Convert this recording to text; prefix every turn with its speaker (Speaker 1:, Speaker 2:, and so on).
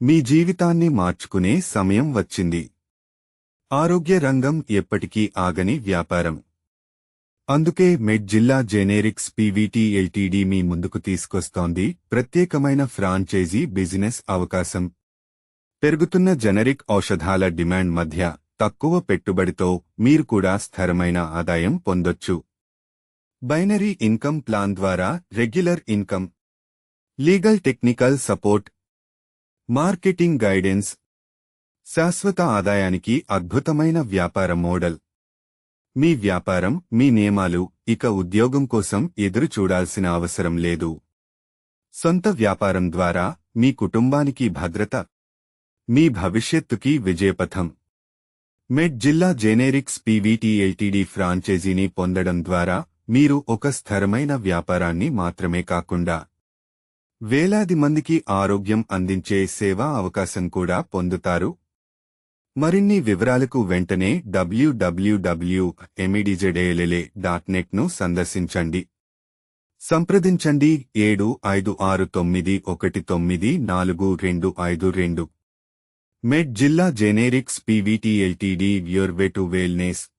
Speaker 1: మీ జీవితాన్ని మార్చుకునే సమయం వచ్చింది. ఆరోగ్య రంగం ఎప్పటికీ ఆగని వ్యాపారం. అందుకే మెడ్ జిల్లా జెనేరిక్స్ పీవీటీ ఎల్టీడీ మీ ముందుకు తీసుకొస్తోంది ప్రత్యేకమైన ఫ్రాంచైజీ బిజినెస్ అవకాశం. పెరుగుతున్న జెనరిక్ ఔషధాల డిమాండ్ మధ్య తక్కువ పెట్టుబడితో మీరు కూడా స్థిరమైన ఆదాయం పొందొచ్చు. బైనరీ ఇన్కమ్ ప్లాన్ ద్వారా regular income, legal technical support, marketing guidance, శాశ్వత ఆదాయానికి అద్భుతమైన వ్యాపార మోడల్. మీ వ్యాపారం, మీ నియమాలు, ఇక ఉద్యోగం కోసం ఎదురు చూడాల్సిన అవసరం లేదు. సొంత వ్యాపారం ద్వారా మీ కుటుంబానికి భద్రత, మీ భవిష్యత్తుకి విజయపథం. మెడ్ జిల్లా జెనేరిక్స్ పీవీటీ ఎల్టీడీ ఫ్రాంచైజీని పొందడం ద్వారా మీరు ఒక స్థిరమైన వ్యాపారాన్ని మాత్రమే కాకుండా వేలాది మందికి ఆరోగ్యం అందించే సేవా అవకాశం కూడా పొందుతారు. మరిన్ని వివరాలకు వెంటనే www.medjlla.net ను సందర్శించండి. సంప్రదించండి 7561194252. Med Zilla generics PVT LTD, your way to wellness.